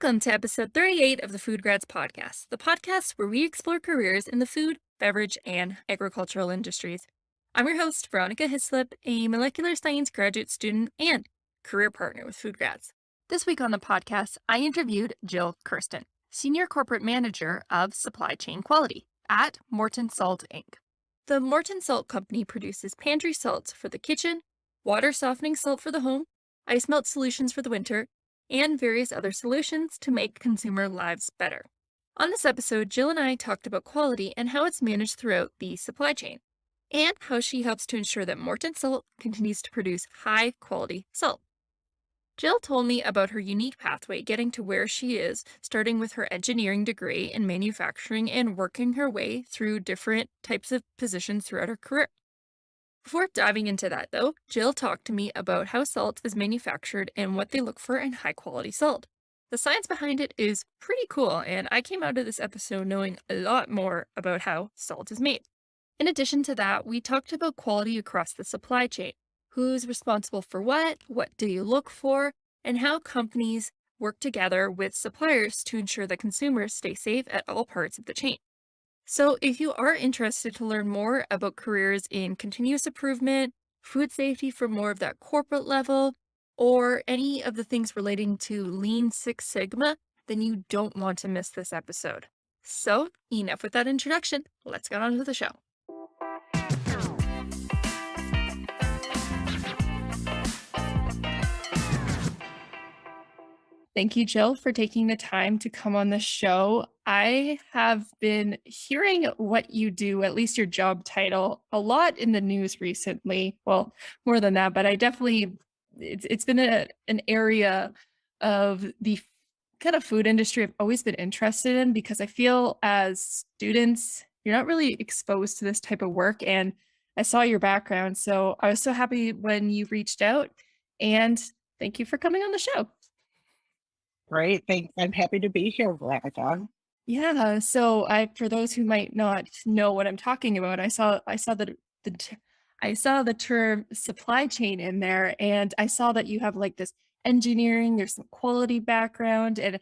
Welcome to episode 38 of the FoodGrads Podcast, the podcast where we explore careers in the food, beverage, and agricultural industries. I'm your host, Veronica Hislop, a molecular science graduate student and career partner with FoodGrads. This week on the podcast, I interviewed Jill Kersten, Senior Corporate Manager of Supply Chain Quality at Morton Salt Inc. The Morton Salt Company produces pantry salts for the kitchen, water softening salt for the home, ice melt solutions for the winter, and various other solutions to make consumer lives better. On this episode, Jill and I talked about quality and how it's managed throughout the supply chain, and how she helps to ensure that Morton Salt continues to produce high-quality salt. Jill told me about her unique pathway getting to where she is, starting with her engineering degree in manufacturing and working her way through different types of positions throughout her career. Before diving into that, though, Jill talked to me about how salt is manufactured and what they look for in high-quality salt. The science behind it is pretty cool, and I came out of this episode knowing a lot more about how salt is made. In addition to that, we talked about quality across the supply chain. Who's responsible for what do you look for, and how companies work together with suppliers to ensure that consumers stay safe at all parts of the chain. So if you are interested to learn more about careers in continuous improvement, food safety for more of that corporate level, or any of the things relating to Lean Six Sigma, then you don't want to miss this episode. So enough with that introduction. Let's get on to the show. Thank you, Jill, for taking the time to come on the show. I have been hearing what you do, at least your job title, a lot in the news recently. Well, more than that, but I definitely, it's been an area of the kind of food industry I've always been interested in, because I feel as students, you're not really exposed to this type of work. And I saw your background, so I was so happy when you reached out, and thank you for coming on the show. Great. Thanks. I'm happy to be here, Veronica. Yeah, so for those who might not know what I'm talking about, I saw I saw the term supply chain in there, and I saw that you have like this engineering, there's some quality background, and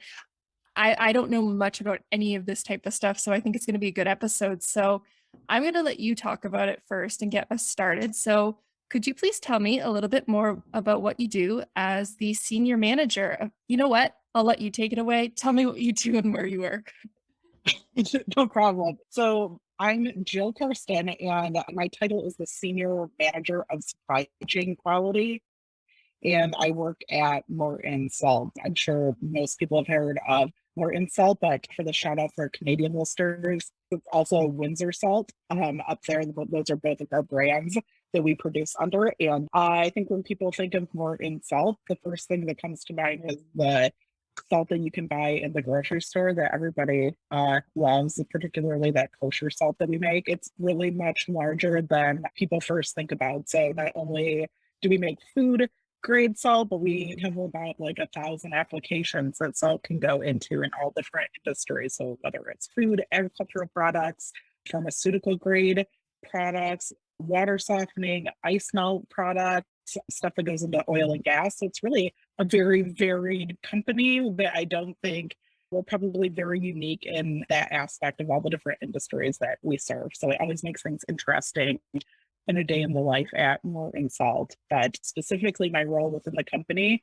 I don't know much about any of this type of stuff, so I think it's going to be a good episode. So I'm going to let you talk about it first and get us started. So could you please tell me a little bit more about what you do as the senior manager? You know what? I'll let you take it away. Tell me what you do and where you work. No problem. So I'm Jill Kersten, and my title is the Senior Manager of Supply Chain Quality, and I work at Morton Salt. I'm sure most people have heard of Morton Salt, but for the shout out for Canadian listeners, it's also Windsor Salt up there. Those are both of our brands that we produce under. And I think when people think of Morton Salt, the first thing that comes to mind is the salt that you can buy in the grocery store that everybody loves, particularly that kosher salt that we make. It's really much larger than people first think about. So not only do we make food grade salt, but we have about like 1,000 applications that salt can go into in all different industries. So whether it's food, agricultural products, pharmaceutical grade products, water softening, ice melt products, stuff that goes into oil and gas. So it's really a very varied company that I don't think we're probably very unique in that aspect of all the different industries that we serve. So it always makes things interesting in a day in the life at Morton Salt. But specifically my role within the company,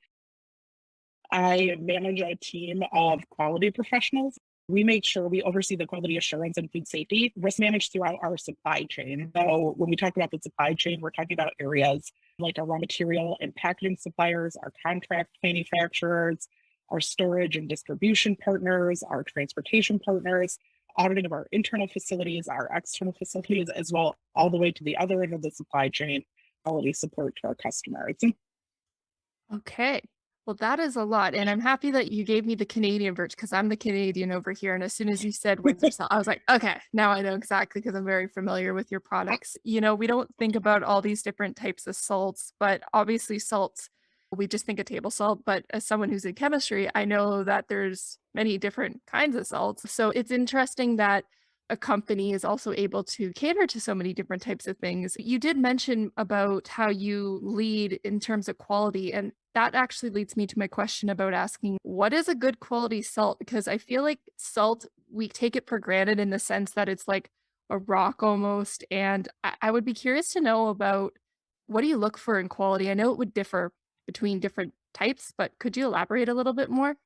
I manage a team of quality professionals. We make sure we oversee the quality assurance and food safety risk managed throughout our supply chain. So when we talk about the supply chain, we're talking about areas like our raw material and packaging suppliers, our contract manufacturers, our storage and distribution partners, our transportation partners, auditing of our internal facilities, our external facilities, as well, all the way to the other end of the supply chain, quality support to our customers. Okay. Well, that is a lot. And I'm happy that you gave me the Canadian version, because I'm the Canadian over here. And as soon as you said Windsor Salt, I was like, okay, now I know exactly, because I'm very familiar with your products. You know, we don't think about all these different types of salts, but obviously salts, we just think of table salt. But as someone who's in chemistry, I know that there's many different kinds of salts. So it's interesting that a company is also able to cater to so many different types of things. You did mention about how you lead in terms of quality, and that actually leads me to my question about asking, what is a good quality salt? Because I feel like salt, we take it for granted in the sense that it's like a rock almost. And I would be curious to know about what do you look for in quality? I know it would differ between different types, but could you elaborate a little bit more?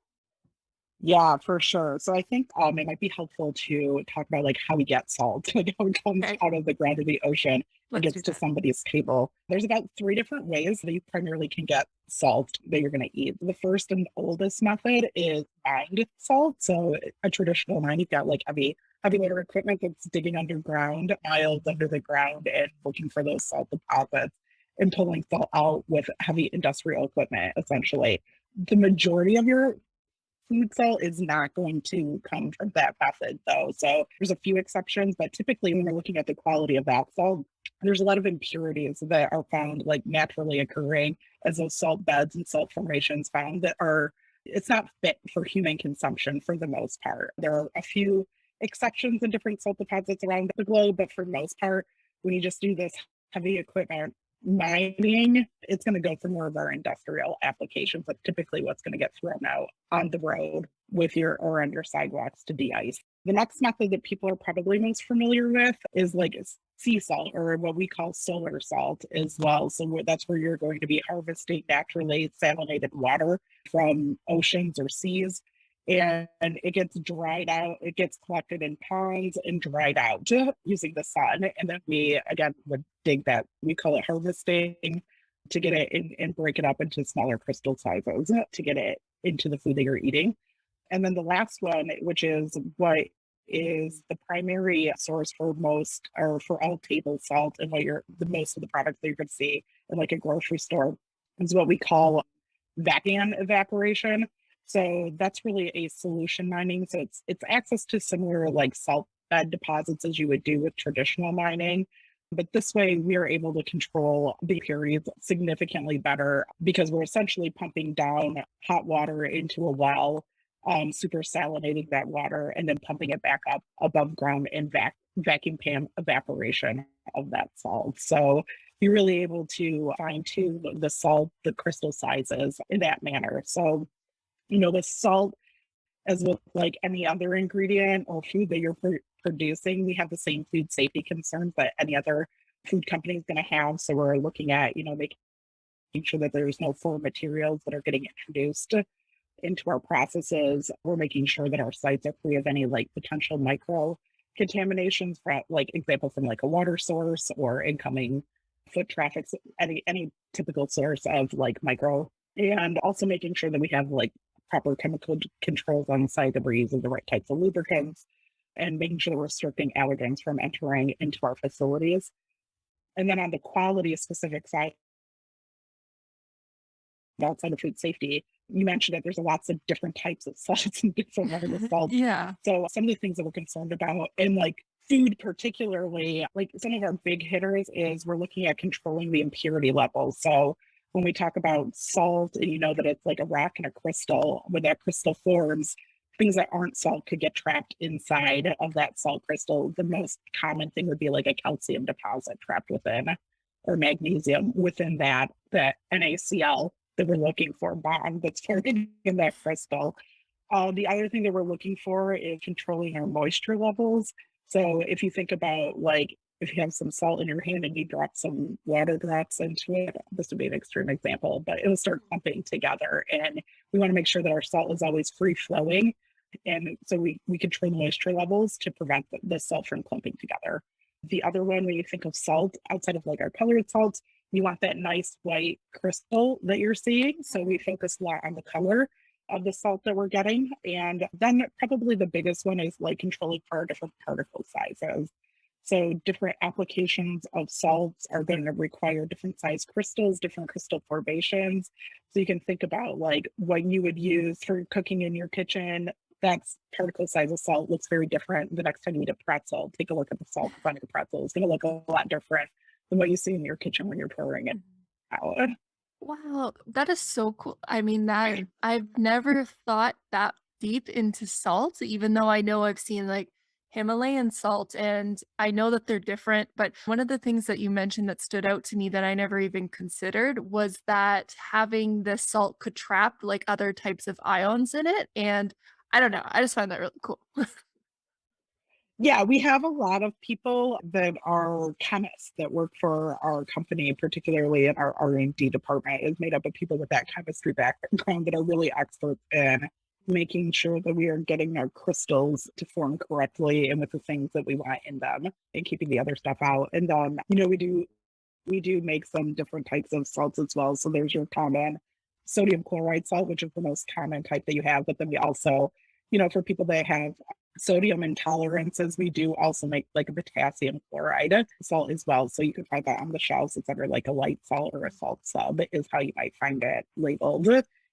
Yeah, for sure. So I think it might be helpful to talk about like how we get salt, like how it comes Okay, out of the ground of the ocean and let's gets do to that. somebody's table. There's about three different ways that you primarily can get salt that you're going to eat. The first and oldest method is mined salt. So a traditional mine, you've got like heavy motor equipment that's digging underground, miles under the ground, and looking for those salt deposits and pulling salt out with heavy industrial equipment, essentially. The majority of your food salt is not going to come from that method, though. So there's a few exceptions, but typically when we're looking at the quality of that salt, there's a lot of impurities that are found like naturally occurring as those salt beds and salt formations found that are it's not fit for human consumption for the most part. There are a few exceptions in different salt deposits around the globe, but for the most part, when you just do this heavy equipment mining, it's going to go for more of our industrial applications. That's typically what's going to get thrown out on the road with your or on your sidewalks to de-ice. The next method that people are probably most familiar with is like sea salt or what we call solar salt as well. So that's where you're going to be harvesting naturally salinated water from oceans or seas. And it gets dried out, it gets collected in ponds and dried out using the sun. And then we, again, would dig that, we call it harvesting to get it and break it up into smaller crystal sizes to get it into the food that you're eating. And then the last one, which is what is the primary source for most or for all table salt and what you're the most of the products that you're going to see in like a grocery store is what we call vacuum evaporation. So that's really a solution mining. So it's access to similar like salt bed deposits as you would do with traditional mining. But this way, we are able to control the impurities significantly better because we're essentially pumping down hot water into a well, super salinating that water, and then pumping it back up above ground and vacuum pan evaporation of that salt. So you're really able to fine tune the salt, the crystal sizes in that manner. So, with salt, as with like any other ingredient or food that you're producing, we have the same food safety concerns that any other food company is going to have. So we're looking at, making sure that there's no foreign materials that are getting introduced into our processes. We're making sure that our sites are free of any like potential micro contaminations, from like example from like a water source or incoming foot traffic, any typical source of like micro, and also making sure that we have like proper chemical controls on site, that we're using the right types of lubricants, and making sure that we're restricting allergens from entering into our facilities. And then on the quality specific side, outside of food safety, you mentioned that there's lots of different types of salts and different levels of salt. Yeah. So some of the things that we're concerned about in like food particularly, like some of our big hitters is we're looking at controlling the impurity levels. So when we talk about salt and you know that it's like a rock and a crystal, when that crystal forms, things that aren't salt could get trapped inside of that salt crystal. The most common thing would be like a calcium deposit trapped within, or magnesium within that NaCl that we're looking for bond that's floating in that crystal. The other thing that we're looking for is controlling our moisture levels. So if you think about like if you have some salt in your hand and you drop some water drops into it, this would be an extreme example, but it will start clumping together. And we want to make sure that our salt is always free flowing. And so we control the moisture levels to prevent the salt from clumping together. The other one, when you think of salt, outside of like our colored salts, you want that nice white crystal that you're seeing. So we focus a lot on the color of the salt that we're getting. And then probably the biggest one is like controlling for our different particle sizes. So different applications of salts are going to require different size crystals, different crystal formations. So you can think about like what you would use for cooking in your kitchen. That's particle size of salt looks very different the next time you eat a pretzel. Take a look at the salt on your pretzel. It's going to look a lot different than what you see in your kitchen when you're pouring it out. Wow, that is so cool. I mean, that I've never thought that deep into salt, even though I know I've seen like Himalayan salt, and I know that they're different, but one of the things that you mentioned that stood out to me that I never even considered was that having the salt could trap like other types of ions in it. And I don't know, I just find that really cool. Yeah, we have a lot of people that are chemists that work for our company, particularly in our R&D department, is made up of people with that chemistry background that are really experts in making sure that we are getting our crystals to form correctly and with the things that we want in them and keeping the other stuff out. And then, we do make some different types of salts as well. So there's your common sodium chloride salt, which is the most common type that you have. But then we also, for people that have sodium intolerances, we do also make like a potassium chloride salt as well. So you can find that on the shelves. It's under like a light salt or a salt sub is how you might find it labeled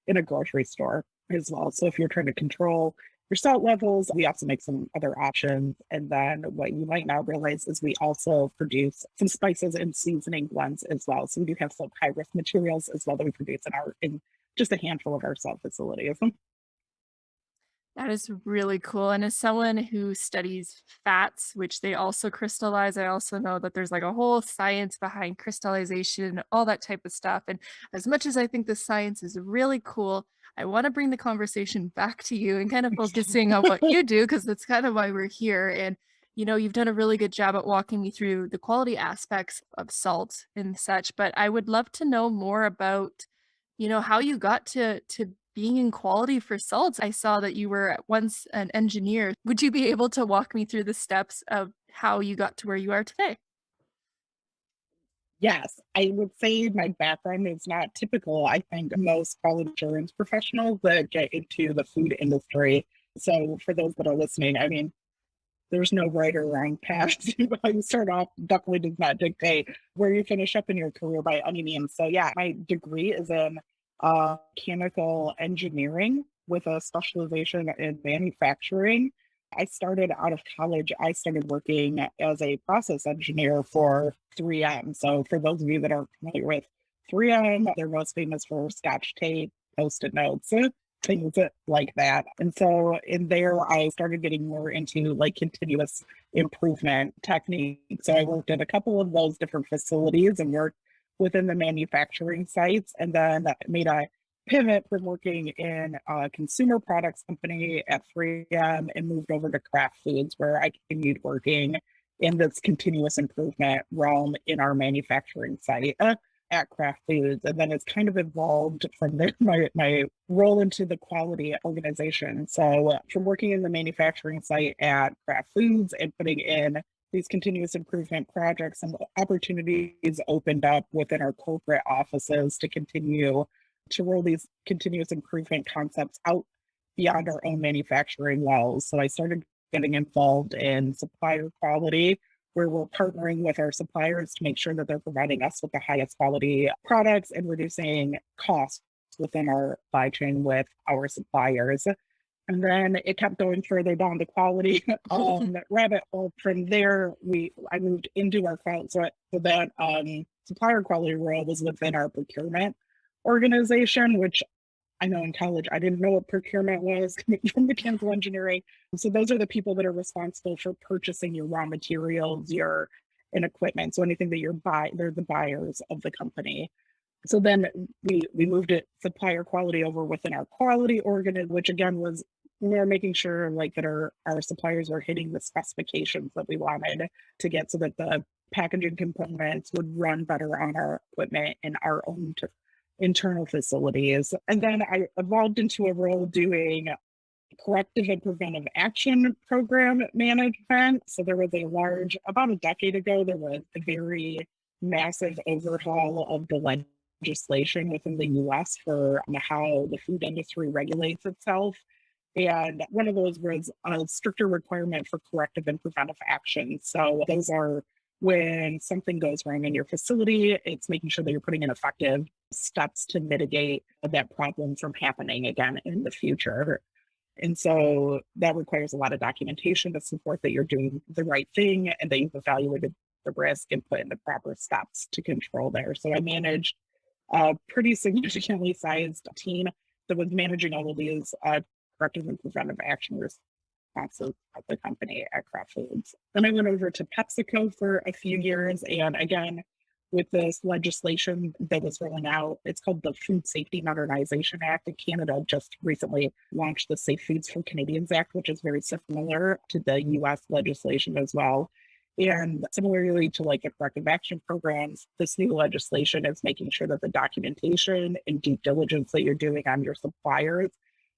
in a grocery store as well. So if you're trying to control your salt levels, we also make some other options. And then what you might not realize is we also produce some spices and seasoning blends as well. So we do have some high risk materials as well that we produce in just a handful of our salt facilities. That is really cool. And as someone who studies fats, which they also crystallize, I also know that there's like a whole science behind crystallization, all that type of stuff. And as much as I think the science is really cool, I want to bring the conversation back to you and kind of focusing on what you do, because that's kind of why we're here. And, you've done a really good job at walking me through the quality aspects of salt and such. But I would love to know more about how you got to being in quality for salts. I saw that you were at once an engineer. Would you be able to walk me through the steps of how you got to where you are today? Yes, I would say my background is not typical. I think most quality assurance professionals that get into the food industry. So for those that are listening, I mean, there's no right or wrong path to how you start off. Definitely does not dictate where you finish up in your career by any means. So yeah, my degree is in mechanical engineering with a specialization in manufacturing. I started out of college, I started working as a process engineer for 3M. So for those of you that are familiar with 3M, they're most famous for Scotch tape, post-it notes, things like that. And so in there, I started getting more into like continuous improvement techniques. So I worked at a couple of those different facilities and worked within the manufacturing sites, and then made a pivot from working in a consumer products company at 3M and moved over to Kraft Foods, where I continued working in this continuous improvement realm in our manufacturing site at Kraft Foods. And then it's kind of evolved from there, my role into the quality organization. So from working in the manufacturing site at Kraft Foods and putting in these continuous improvement projects, and opportunities opened up within our corporate offices to continue to roll these continuous improvement concepts out beyond our own manufacturing walls. So I started getting involved in supplier quality, where we're partnering with our suppliers to make sure that they're providing us with the highest quality products and reducing costs within our supply chain with our suppliers. And then it kept going further down the quality rabbit hole. From there, I moved into our quality. So that supplier quality role was within our procurement organization, which I know in college I didn't know what procurement was coming from mechanical engineering. So those are the people that are responsible for purchasing your raw materials, your and equipment. So anything that you're buying, they're the buyers of the company. So then we moved it supplier quality over within our quality organ, which again was more making sure like that our suppliers are hitting the specifications that we wanted to get, so that the packaging components would run better on our equipment in our own internal facilities. And then I evolved into a role doing corrective and preventive action program management. So there was about a decade ago, there was a very massive overhaul of the legislation within the US for how the food industry regulates itself. And one of those was a stricter requirement for corrective and preventive action. So those are when something goes wrong in your facility, it's making sure that you're putting in effective steps to mitigate that problem from happening again in the future. And so that requires a lot of documentation to support that you're doing the right thing and that you've evaluated the risk and put in the proper steps to control there. So I managed a pretty significantly sized team that was managing all of these corrective and preventive actions bosses at the company at Kraft Foods. Then I went over to PepsiCo for a few years. And again, with this legislation that was rolling out, it's called the Food Safety Modernization Act. And Canada just recently launched the Safe Foods for Canadians Act, which is very similar to the US legislation as well. And similarly to like the corrective action programs, this new legislation is making sure that the documentation and due diligence that you're doing on your suppliers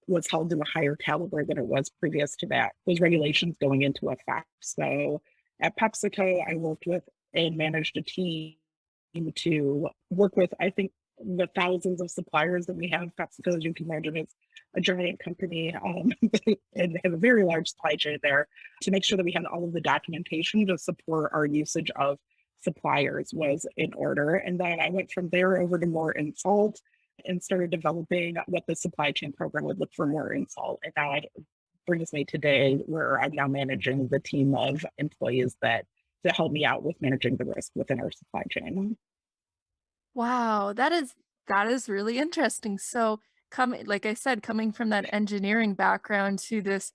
was held to a higher caliber than it was previous to that. Those regulations going into effect. So at PepsiCo, I worked with and managed a team to work with, I think, the thousands of suppliers that we have. PepsiCo, as you can imagine, is a giant company and have a very large supply chain there to make sure that we had all of the documentation to support our usage of suppliers was in order. And then I went from there over to Morton Salt and started developing what the supply chain program would look for Morton Salt. And now it brings me today where I'm now managing the team of employees that to help me out with managing the risk within our supply chain. Wow, that is really interesting. So, coming like I said, coming from that engineering background to this,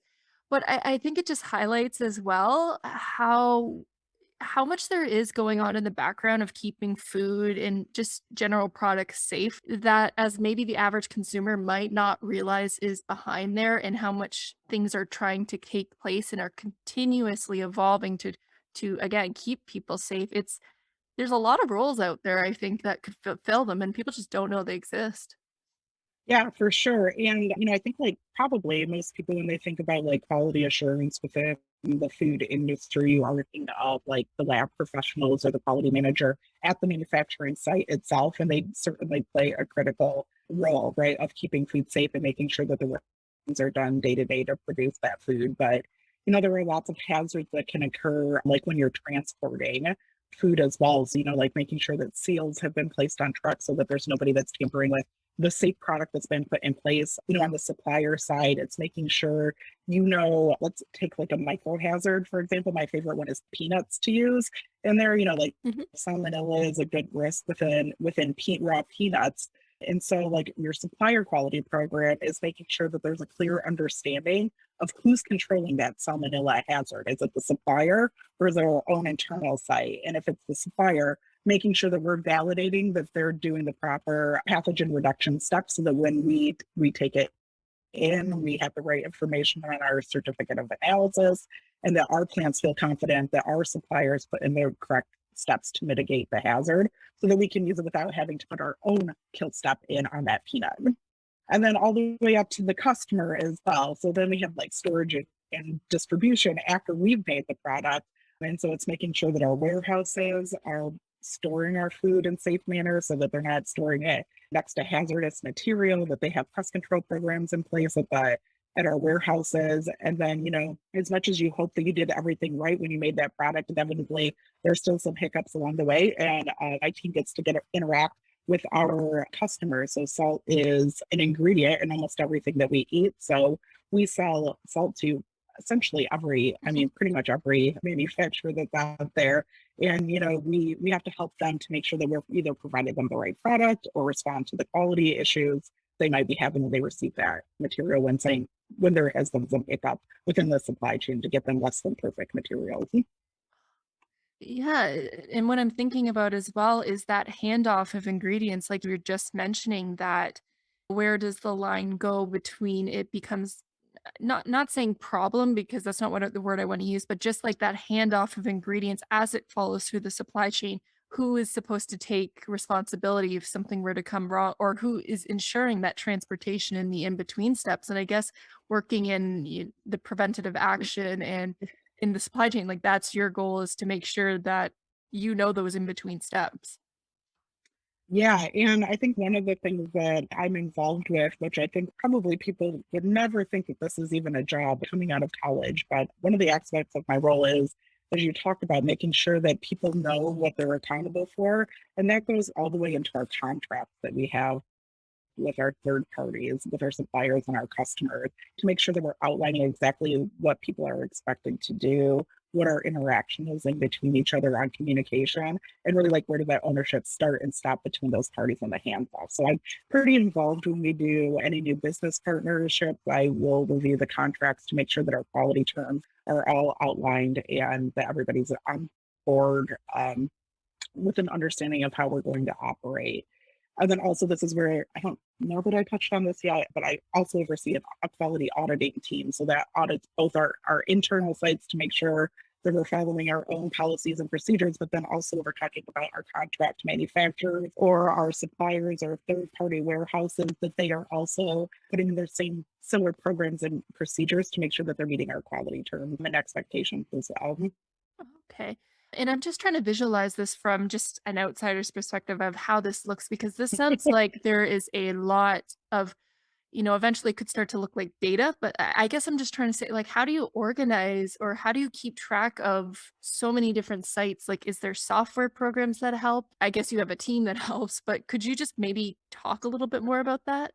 but I think it just highlights as well how much there is going on in the background of keeping food and just general products safe that as maybe the average consumer might not realize is behind there and how much things are trying to take place and are continuously evolving to again keep people safe. There's a lot of roles out there, I think, that could fulfill them, and people just don't know they exist. Yeah, for sure. And, I think like probably most people, when they think about like quality assurance within the food industry, are thinking of like the lab professionals or the quality manager at the manufacturing site itself. And they certainly play a critical role, right, of keeping food safe and making sure that the things are done day to day to produce that food. But, there are lots of hazards that can occur, like when you're transporting food as well. So, like making sure that seals have been placed on trucks so that there's nobody that's tampering with the safe product that's been put in place. On the supplier side, it's making sure, let's take like a micro hazard, for example. My favorite one is peanuts to use. And there, like Mhm. salmonella is a good risk within raw peanuts. And so like your supplier quality program is making sure that there's a clear understanding of who's controlling that salmonella hazard. Is it the supplier or is it our own internal site? And if it's the supplier, making sure that we're validating that they're doing the proper pathogen reduction steps so that when we take it in, we have the right information on our certificate of analysis and that our plants feel confident that our suppliers put in the correct steps to mitigate the hazard so that we can use it without having to put our own kill step in on that peanut. And then all the way up to the customer as well. So then we have like storage and distribution after we've made the product. And so it's making sure that our warehouses are storing our food in safe manner so that they're not storing it next to hazardous material, that they have pest control programs in place at our warehouses. And then, as much as you hope that you did everything right when you made that product, inevitably there's still some hiccups along the way. And my team gets to interact with our customers. So salt is an ingredient in almost everything that we eat. So we sell salt to essentially pretty much every manufacturer that's out there. And, we have to help them to make sure that we're either providing them the right product or respond to the quality issues they might be having when they receive that material when there has been some hiccup within the supply chain to get them less than perfect materials. Yeah, and what I'm thinking about as well is that handoff of ingredients, like you were just mentioning, that where does the line go between it becomes not saying problem because that's not the word I want to use, but just like that handoff of ingredients as it follows through the supply chain. Who is supposed to take responsibility if something were to come wrong, or who is ensuring that transportation in the in between steps? And I guess working in the preventative action and in the supply chain, like that's your goal is to make sure that those in between steps. Yeah, and I think one of the things that I'm involved with, which I think probably people would never think that this is even a job coming out of college, but one of the aspects of my role is, as you talked about, making sure that people know what they're accountable for. And that goes all the way into our contracts that we have with our third parties, with our suppliers and our customers, to make sure that we're outlining exactly what people are expected to do, what our interaction is in between each other on communication, and really like where does that ownership start and stop between those parties on the hands-off. So I'm pretty involved when we do any new business partnerships. I will review the contracts to make sure that our quality terms are all outlined and that everybody's on board with an understanding of how we're going to operate. And then also, this is where I don't know that I touched on this yet, but I also oversee a quality auditing team. So that audits both our internal sites to make sure that we're following our own policies and procedures, but then also we're talking about our contract manufacturers or our suppliers or third party warehouses, that they are also putting in their same similar programs and procedures to make sure that they're meeting our quality terms and expectations as well. Okay. And I'm just trying to visualize this from just an outsider's perspective of how this looks, because this sounds like there is a lot of, eventually it could start to look like data. But I guess I'm just trying to say, like, how do you organize or how do you keep track of so many different sites? Like, is there software programs that help? I guess you have a team that helps, but could you just maybe talk a little bit more about that?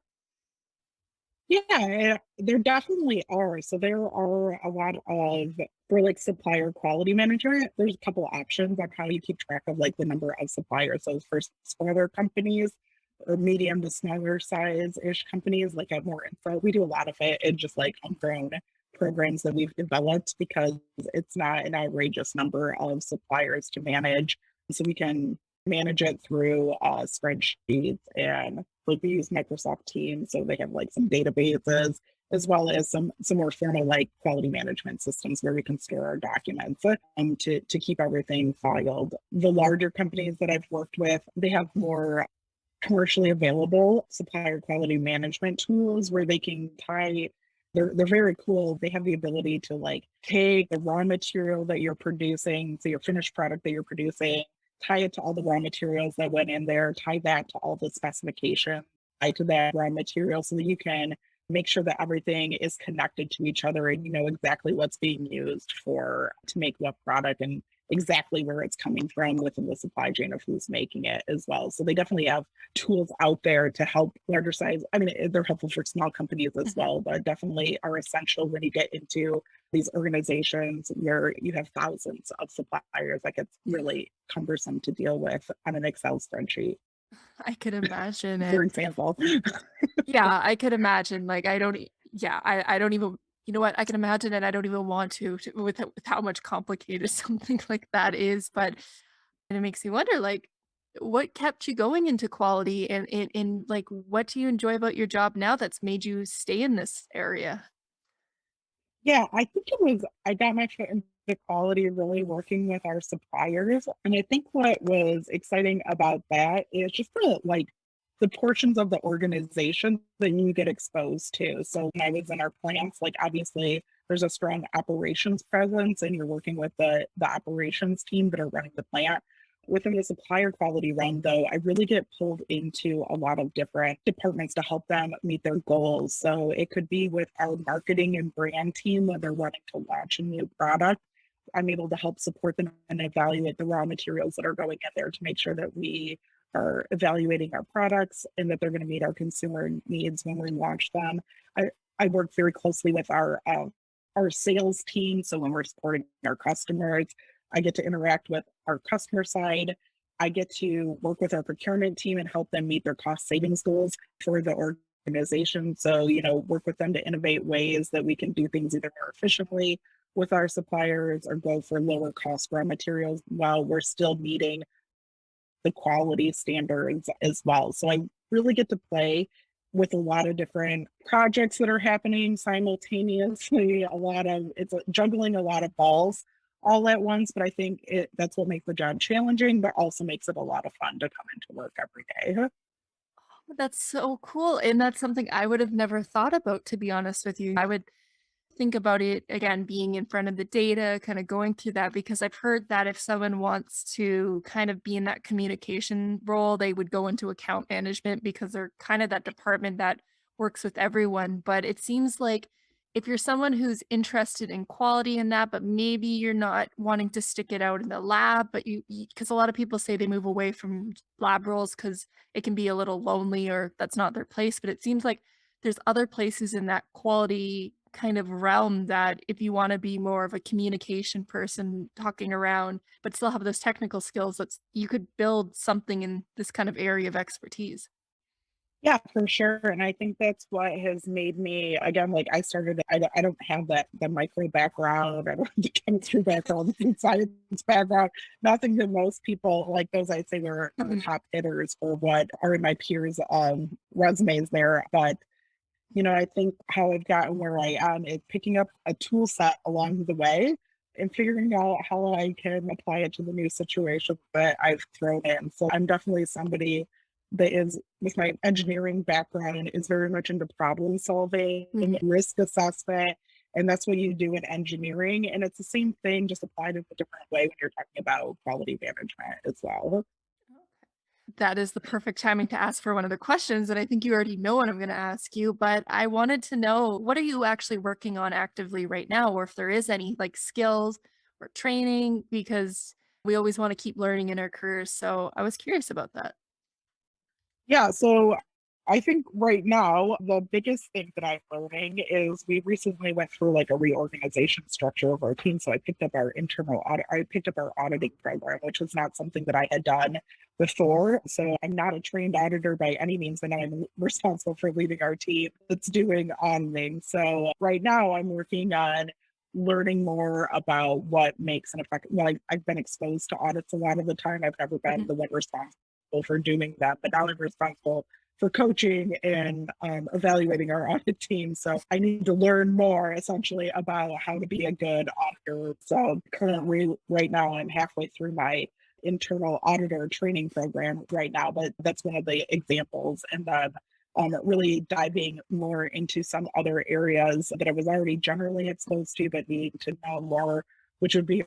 Yeah, there definitely are. So there are a lot of, for like supplier quality management, there's a couple options on how you keep track of like the number of suppliers. So for smaller companies or medium to smaller size-ish companies like at More Info, we do a lot of it in just like homegrown programs that we've developed because it's not an outrageous number of suppliers to manage. So we can manage it through spreadsheets, and like we use Microsoft Teams, so they have like some databases as well as some more formal like quality management systems where we can store our documents to keep everything filed. The larger companies that I've worked with, they have more commercially available supplier quality management tools where they can tie. They're very cool. They have the ability to like take the raw material that you're producing, so your finished product that you're producing, tie it to all the raw materials that went in there, tie that to all the specifications, tie to that raw material so that you can make sure that everything is connected to each other and you know exactly what's being used for to make what product and exactly where it's coming from within the supply chain of who's making it as well. So they definitely have tools out there to help larger size. I mean, they're helpful for small companies as Mhm. well, but definitely are essential when you get into these organizations where you have thousands of suppliers. Like it's really cumbersome to deal with on an Excel spreadsheet, I could imagine. for And example. yeah, I could imagine. Like, I don't even, you know what? I can imagine it. I don't even want with how much complicated something like that is. But and it makes me wonder, like, what kept you going into quality and like, what do you enjoy about your job now that's made you stay in this area? Yeah, I think it was, I got my foot into quality really working with our suppliers. And I think what was exciting about that is just the portions of the organization that you get exposed to. So when I was in our plants, like obviously there's a strong operations presence and you're working with the operations team that are running the plant. Within the supplier quality realm, though, I really get pulled into a lot of different departments to help them meet their goals. So it could be with our marketing and brand team when they're wanting to launch a new product. I'm able to help support them and evaluate the raw materials that are going in there to make sure that we are evaluating our products and that they're going to meet our consumer needs when we launch them. I, I work very closely with our sales team. So when we're supporting our customers, I get to interact with our customer side. I get to work with our procurement team and help them meet their cost savings goals for the organization. So, you know, work with them to innovate ways that we can do things either more efficiently with our suppliers or go for lower cost raw materials while we're still meeting the quality standards as well. So I really get to play with a lot of different projects that are happening simultaneously. It's juggling a lot of balls all at once, but I think that's what makes the job challenging, but also makes it a lot of fun to come into work every day. That's so cool. And that's something I would have never thought about, to be honest with you. I would think about it again, being in front of the data, kind of going through that, because I've heard that if someone wants to kind of be in that communication role, they would go into account management because they're kind of that department that works with everyone. But it seems like if you're someone who's interested in quality in that, but maybe you're not wanting to stick it out in the lab, but because a lot of people say they move away from lab roles because it can be a little lonely or that's not their place. But it seems like there's other places in that quality kind of realm that if you want to be more of a communication person talking around, but still have those technical skills, that's you could build something in this kind of area of expertise. Yeah, for sure, and I think that's what has made me again, like, I started I don't have the micro background, I don't have the chemistry background, the science background, nothing that most people like those I'd say were Mhm. top hitters for what are in my peers', resumes there, but, I think how I've gotten where I am is picking up a tool set along the way and figuring out how I can apply it to the new situation that I've thrown in. So I'm definitely somebody that is, with my engineering background, is very much into problem solving, Mhm. risk assessment, and that's what you do in engineering. And it's the same thing, just applied in a different way when you're talking about quality management as well. That is the perfect timing to ask for one of the questions, and I think you already know what I'm going to ask you, but I wanted to know what are you actually working on actively right now, or if there is any like skills or training, because we always want to keep learning in our careers. So I was curious about that. Yeah, so I think right now the biggest thing that I'm learning is we recently went through like a reorganization structure of our team. So I picked up our internal audit, I picked up our auditing program, which was not something that I had done before. So I'm not a trained auditor by any means, but I'm responsible for leading our team that's doing auditing. So right now I'm working on learning more about what makes an effect. Well, I've been exposed to audits a lot of the time. I've never been Mhm. the one responsible for doing that, but now I'm responsible for coaching and evaluating our audit team. So I need to learn more essentially about how to be a good auditor. So currently, right now, I'm halfway through my internal auditor training program right now, but that's one of the examples. And then really diving more into some other areas that I was already generally exposed to, but need to know more, which would be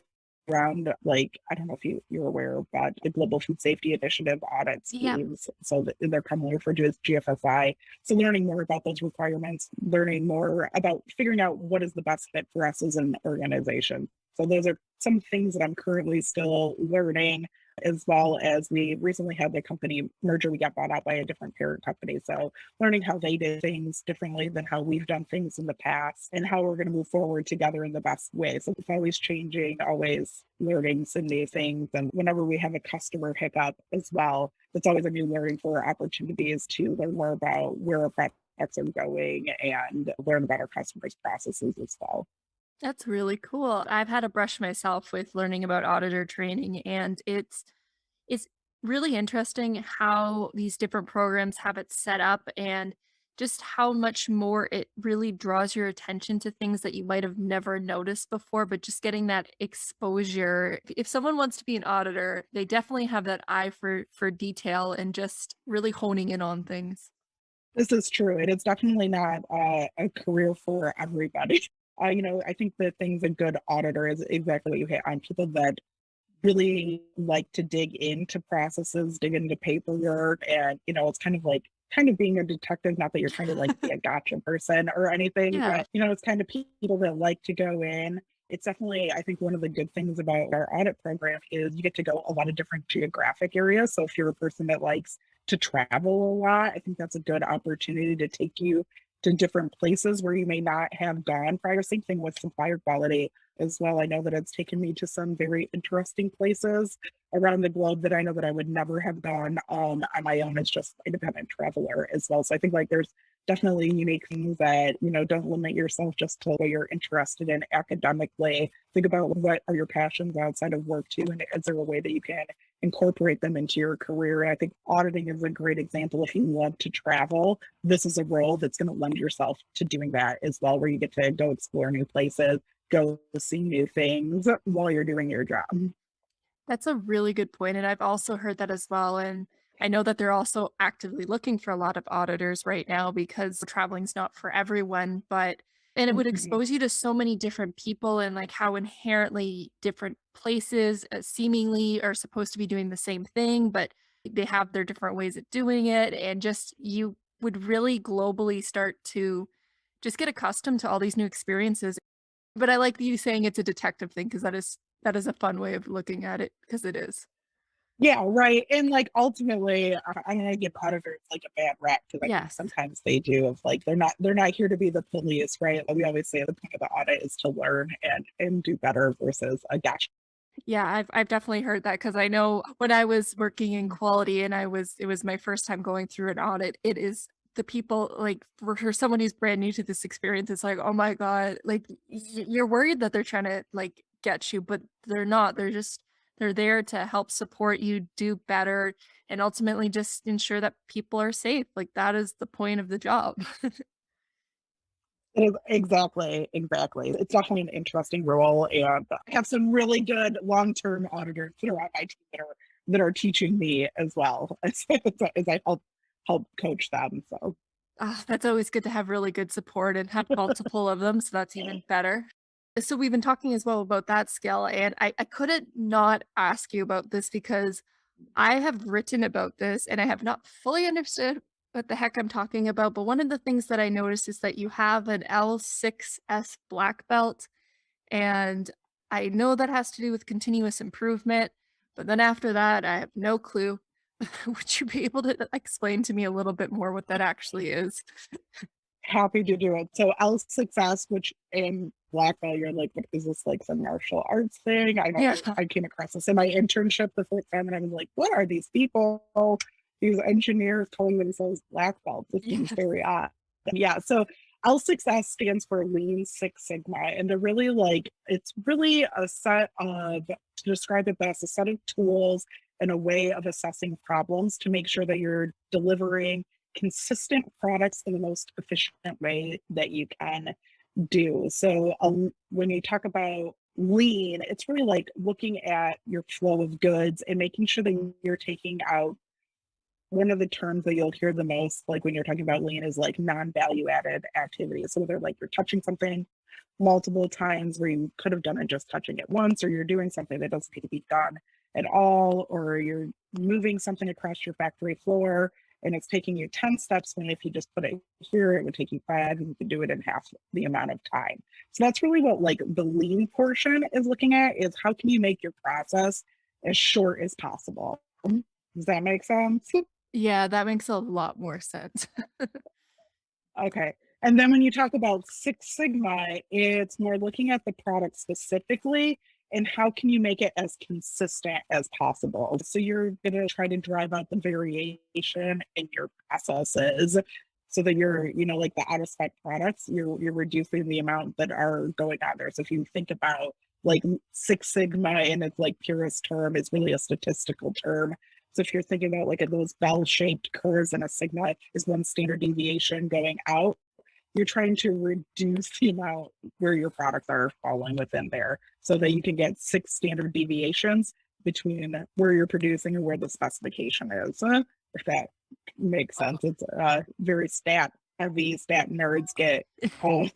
around like I don't know if you're aware about the Global Food Safety Initiative audit Yeah. schemes. So that they're commonly referred to as GFSI. So learning more about those requirements, learning more about figuring out what is the best fit for us as an organization. So those are some things that I'm currently still learning, as well as we recently had the company merger. We got bought out by a different parent company. So learning how they did things differently than how we've done things in the past and how we're going to move forward together in the best way. So it's always changing, always learning some new things. And whenever we have a customer hiccup as well, it's always a new learning for opportunities to learn more about where our products are going and learn about our customers' processes as well. That's really cool. I've had a brush myself with learning about auditor training, and it's really interesting how these different programs have it set up and just how much more it really draws your attention to things that you might have never noticed before, but just getting that exposure. If someone wants to be an auditor, they definitely have that eye for detail and just really honing in on things. This is true. It is definitely not a career for everybody. I think the things a good auditor is exactly what you hit on. People that really like to dig into processes, dig into paperwork, and it's kind of being a detective. Not that you're trying to like be a gotcha person or anything, Yeah. but it's kind of people that like to go in. It's definitely, I think, one of the good things about our audit program is you get to go a lot of different geographic areas. So if you're a person that likes to travel a lot, I think that's a good opportunity to take you to different places where you may not have gone prior. Same thing with supplier quality as well. I know that it's taken me to some very interesting places around the globe that I know that I would never have gone on my own as just an independent traveler as well. So I think like there's definitely unique things that, don't limit yourself just to what you're interested in academically. Think about what are your passions outside of work too, and is there a way that you can incorporate them into your career? And I think auditing is a great example. If you love to travel, this is a role that's going to lend yourself to doing that as well, where you get to go explore new places, go see new things while you're doing your job. That's a really good point, and I've also heard that as well, and I know that they're also actively looking for a lot of auditors right now because traveling's not for everyone, but and it would Mhm. expose you to so many different people and, like, how inherently different places, seemingly are supposed to be doing the same thing, but they have their different ways of doing it, and just you would really globally start to just get accustomed to all these new experiences. But I like you saying it's a detective thing because that is a fun way of looking at it because it is. Yeah, right. And like ultimately, I'm gonna give auditors like a bad rap because I think Yes. sometimes they do of like they're not here to be the police, right? Like we always say the point of the audit is to learn and do better versus a gotcha. Yeah, I've definitely heard that because I know when I was working in quality and it was my first time going through an audit, it is the people like for someone who's brand new to this experience, it's like, oh my God, like you're worried that they're trying to like get you, but they're not. They're there to help support you do better and ultimately just ensure that people are safe. Like that is the point of the job. It is exactly. It's definitely an interesting role, and I have some really good long-term auditors that are on my team that are teaching me as well as I help coach them. So Ah, that's always good to have really good support and have multiple of them, so that's even better. So we've been talking as well about that skill, and I couldn't not ask you about this because I have written about this and I have not fully understood what the heck I'm talking about. But one of the things that I noticed is that you have an L6S black belt, and I know that has to do with continuous improvement. But then after that, I have no clue. Would you be able to explain to me a little bit more what that actually is? happy to do it. So L success, which in black belt, you're like, what is this like some martial arts thing? I don't. Yeah. I came across this in my internship the first time, and I was like, what are these people? These engineers calling themselves black belts. It seems Yes. very odd. Yeah. So L success stands for Lean Six Sigma, and they're really like it's really a set of to describe it best a set of tools and a way of assessing problems to make sure that you're delivering consistent products in the most efficient way that you can do. So, when you talk about lean, it's really like looking at your flow of goods and making sure that you're taking out one of the terms that you'll hear the most, like when you're talking about lean, is like non-value added activities. So they're like you're touching something multiple times where you could have done it just touching it once, or you're doing something that doesn't need to be done at all, or you're moving something across your factory floor and it's taking you 10 steps when if you just put it here, it would take you five and you could do it in half the amount of time. So that's really what like the lean portion is looking at is how can you make your process as short as possible. Does that make sense? Yeah, that makes a lot more sense. Okay. And then when you talk about Six Sigma, it's more looking at the product specifically and how can you make it as consistent as possible. So you're going to try to drive out the variation in your processes so that you're, like the out of spec products, you're reducing the amount that are going on there. So if you think about like Six Sigma in its like purest term, it's really a statistical term. So if you're thinking about like those bell-shaped curves and a sigma is one standard deviation going out, you're trying to reduce the amount where your products are falling within there so that you can get six standard deviations between where you're producing and where the specification is. If that makes sense. It's very stat heavy. Stat nerds get all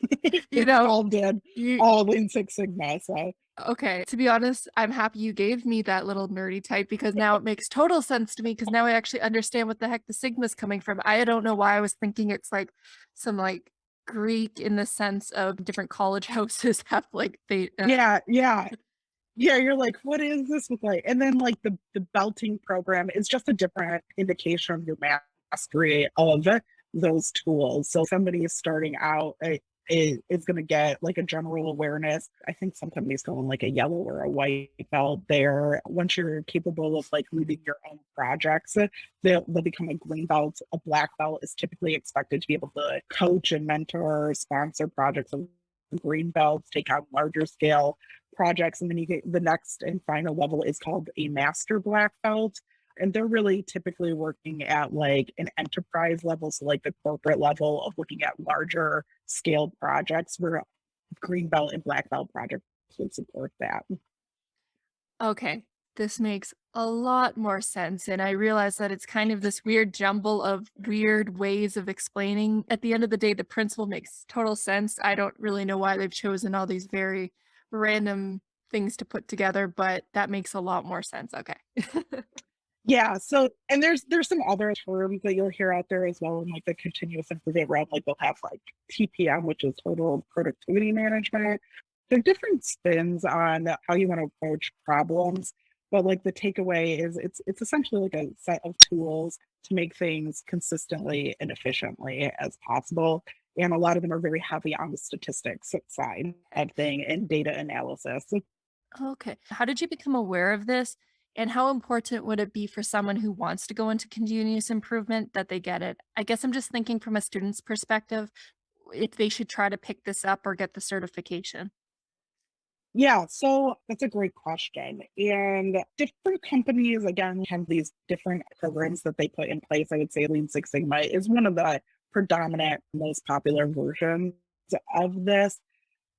You know, involved in you all in Six Sigma. So okay, to be honest, I'm happy you gave me that little nerdy type because now it makes total sense to me because now I actually understand what the heck the sigma's coming from. I don't know why I was thinking it's like some like Greek in the sense of different college houses have like they yeah. Yeah, you're like, what is this look like? And then like the belting program is just a different indication of your mastery of those tools. So somebody is starting out is going to get like a general awareness. I think some companies go in like a yellow or a white belt there. Once you're capable of like leading your own projects, they'll become a green belt. A black belt is typically expected to be able to coach and mentor, sponsor projects of green belts, take on larger scale projects. And then you get the next and final level is called a master black belt. And they're really typically working at like an enterprise level. So like the corporate level of looking at larger scale projects where green belt and black belt projects would support that. okay, this makes a lot more sense. And I realize that it's kind of this weird jumble of weird ways of explaining. At the end of the day, the principle makes total sense. I don't really know why they've chosen all these very random things to put together, but that makes a lot more sense. Okay. Yeah. So, and there's some other terms that you'll hear out there as well in like the continuous improvement realm. Like they'll have like TPM, which is total productivity management. There are different spins on how you want to approach problems. But like the takeaway is it's essentially like a set of tools to make things consistently and efficiently as possible. And a lot of them are very heavy on the statistics side of thing and data analysis. Okay. How did you become aware of this? And how important would it be for someone who wants to go into continuous improvement that they get it? I guess I'm just thinking from a student's perspective, if they should try to pick this up or get the certification. Yeah, so that's a great question. And different companies, again, have these different programs that they put in place. I would say Lean Six Sigma is one of the predominant, most popular versions of this.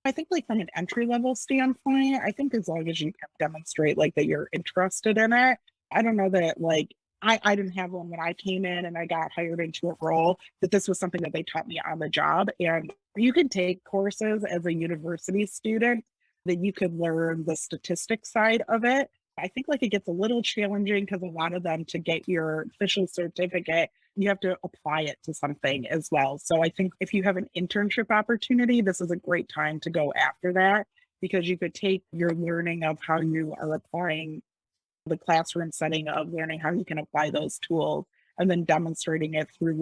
I think like from an entry level standpoint, I think as long as you can demonstrate like that you're interested in it, I don't know that like I didn't have one when I came in and I got hired into a role, that this was something that they taught me on the job. And you can take courses as a university student that you could learn the statistics side of it. I think like it gets a little challenging because a lot of them, to get your official certificate, you have to apply it to something as well. So I think if you have an internship opportunity, this is a great time to go after that, because you could take your learning of how you are applying the classroom setting of learning how you can apply those tools, and then demonstrating it through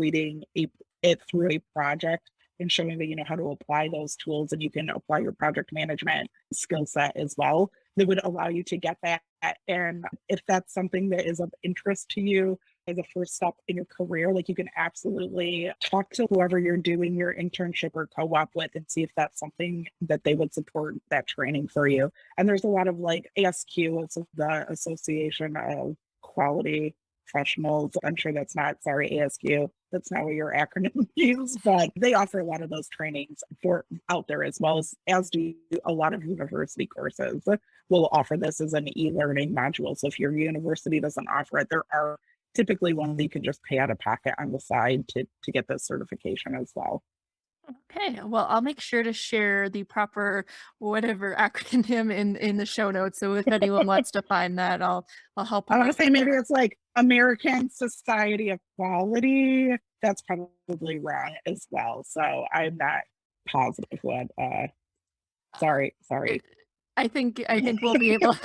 it through a project and showing that you know how to apply those tools, and you can apply your project management skill set as well, that would allow you to get that. And if that's something that is of interest to you as a first step in your career, like you can absolutely talk to whoever you're doing your internship or co-op with and see if that's something that they would support that training for you. And there's a lot of like ASQ, it's the Association of Quality Professionals. I'm sure that's not, sorry, ASQ, that's not what your acronym means, but they offer a lot of those trainings for out there, as do a lot of university courses will offer this as an e-learning module. So if your university doesn't offer it, there are typically ones you can just pay out of pocket on the side to get this certification as well. Okay, well, I'll make sure to share the proper whatever acronym in the show notes. So if anyone wants to find that, I'll help I them want to out say with maybe that. it's like American Society of Quality. That's probably wrong as well. So I'm not positive what sorry. I think we'll be able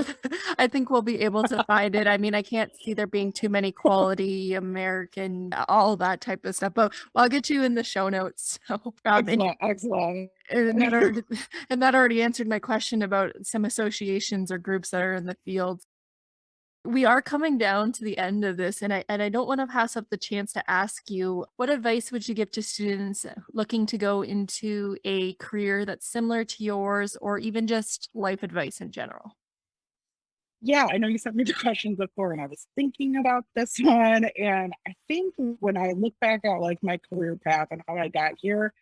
I think we'll be able to find it. I mean, I can't see there being too many quality American, all that type of stuff, but I'll get you in the show notes. So, Excellent, excellent. and that already and that already answered my question about some associations or groups that are in the field. We are coming down to the end of this, and I don't want to pass up the chance to ask you, what advice would you give to students looking to go into a career that's similar to yours, or even just life advice in general? Yeah, I know you sent me the questions before, and I was thinking about this one. And I think when I look back at like my career path and how I got here,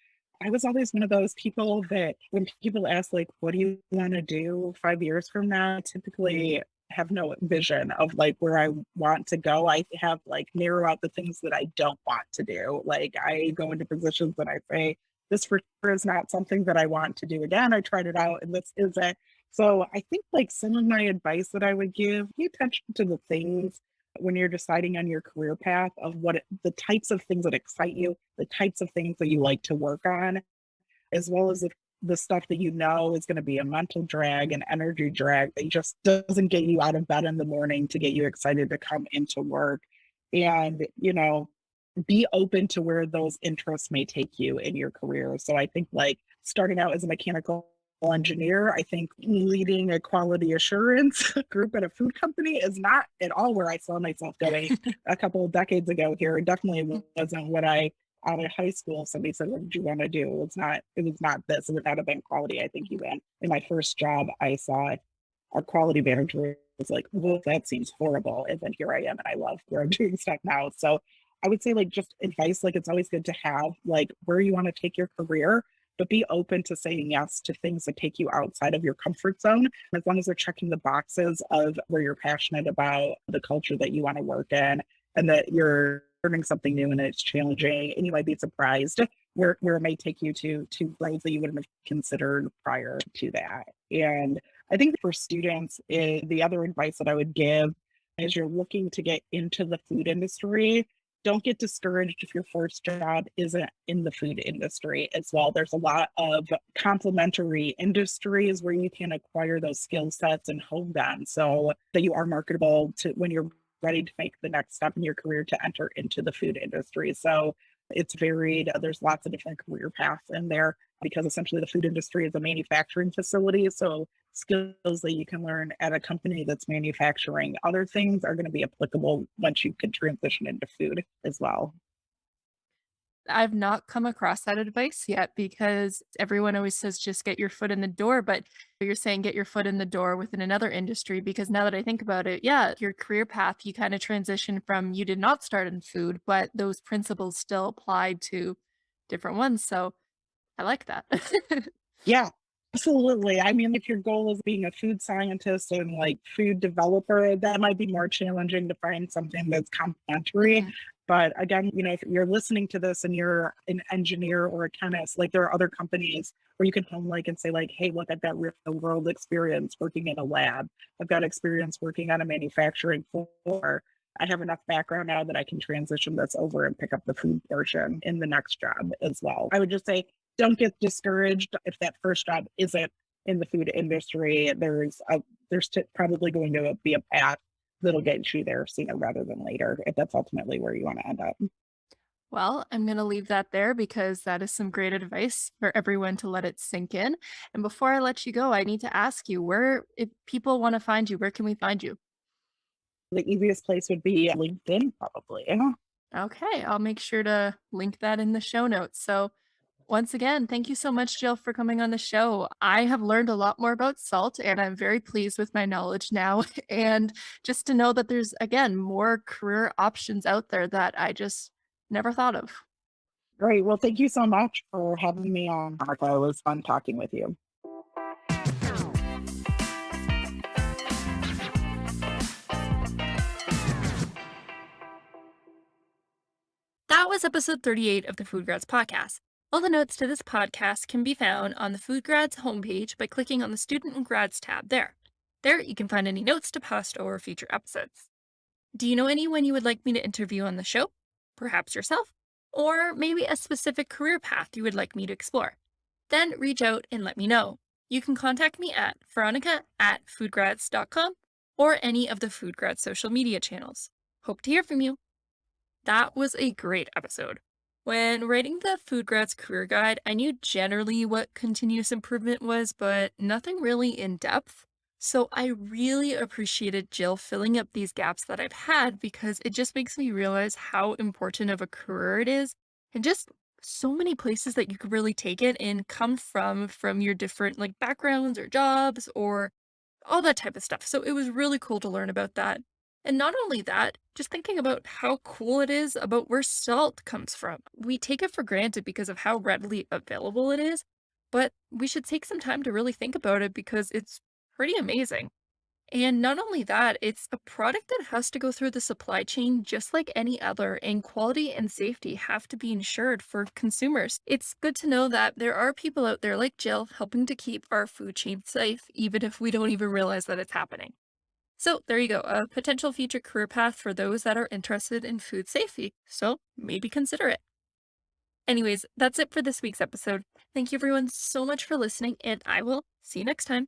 I was always one of those people that when people ask, like, what do you want to do 5 years from now? I typically have no vision of like where I want to go. I have like narrow out the things that I don't want to do. Like I go into positions and I say, this for sure is not something that I want to do again. I tried it out and this isn't. So I think like some of my advice that I would give, pay attention to the things when you're deciding on your career path of the types of things that excite you, the types of things that you like to work on, as well as the stuff that you know is going to be a mental drag, an energy drag that just doesn't get you out of bed in the morning to get you excited to come into work. And, be open to where those interests may take you in your career. So I think like starting out as a mechanical engineer, I think leading a quality assurance group at a food company is not at all where I saw myself going a couple of decades ago here. It definitely wasn't what I out of high school. Somebody said, what did you want to do? It was not this. It would not have been quality. I think even in my first job, I saw our quality manager was like, well, that seems horrible. And then here I am and I love where I'm doing stuff now. So I would say like just advice, like it's always good to have like where you want to take your career, but be open to saying yes to things that take you outside of your comfort zone. As long as they're checking the boxes of where you're passionate about, the culture that you want to work in, and that you're learning something new and it's challenging, and you might be surprised where it may take you to roles that you wouldn't have considered prior to that. And I think for students, the other advice that I would give is you're looking to get into the food industry, don't get discouraged if your first job isn't in the food industry as well. There's a lot of complementary industries where you can acquire those skill sets and hone them so that you are marketable to when you're ready to make the next step in your career to enter into the food industry. So it's varied. There's lots of different career paths in there because essentially the food industry is a manufacturing facility. So skills that you can learn at a company that's manufacturing other things are going to be applicable once you can transition into food as well. I've not come across that advice yet because everyone always says just get your foot in the door, but you're saying get your foot in the door within another industry because now that I think about it, yeah, your career path, you kind of transition from you did not start in food, but those principles still applied to different ones. So I like that. Yeah, absolutely. I mean, if your goal is being a food scientist and like food developer, that might be more challenging to find something that's complementary. Mhm. But again, if you're listening to this and you're an engineer or a chemist, like there are other companies where you can come like and say like, hey, look, I've got real world experience working in a lab. I've got experience working on a manufacturing floor. I have enough background now that I can transition this over and pick up the food portion in the next job as well. I would just say don't get discouraged if that first job isn't in the food industry. Probably going to be a path that'll get you there sooner rather than later if that's ultimately where you want to end up. Well, I'm going to leave that there because that is some great advice for everyone to let it sink in. And before I let you go, I need to ask you where, if people want to find you, where can we find you? The easiest place would be LinkedIn, probably. Okay, I'll make sure to link that in the show notes. So, once again, thank you so much, Jill, for coming on the show. I have learned a lot more about salt, and I'm very pleased with my knowledge now. And just to know that there's, again, more career options out there that I just never thought of. Great. Well, thank you so much for having me on, Martha. It was fun talking with you. That was episode 38 of the FoodGrads Podcast. All the notes to this podcast can be found on the FoodGrads homepage by clicking on the Student and Grads tab there. There, you can find any notes to post over future episodes. Do you know anyone you would like me to interview on the show? Perhaps yourself? Or maybe a specific career path you would like me to explore? Then reach out and let me know. You can contact me at veronica@foodgrads.com or any of the FoodGrads social media channels. Hope to hear from you. That was a great episode. When writing the FoodGrads career guide, I knew generally what continuous improvement was, but nothing really in depth. So I really appreciated Jill filling up these gaps that I've had because it just makes me realize how important of a career it is and just so many places that you could really take it and come from your different like backgrounds or jobs or all that type of stuff. So it was really cool to learn about that. And not only that, just thinking about how cool it is about where salt comes from. We take it for granted because of how readily available it is, but we should take some time to really think about it because it's pretty amazing. And not only that, it's a product that has to go through the supply chain just like any other, and quality and safety have to be ensured for consumers. It's good to know that there are people out there like Jill helping to keep our food chain safe, even if we don't even realize that it's happening. So there you go, a potential future career path for those that are interested in food safety. So maybe consider it. Anyways, that's it for this week's episode. Thank you everyone so much for listening, and I will see you next time.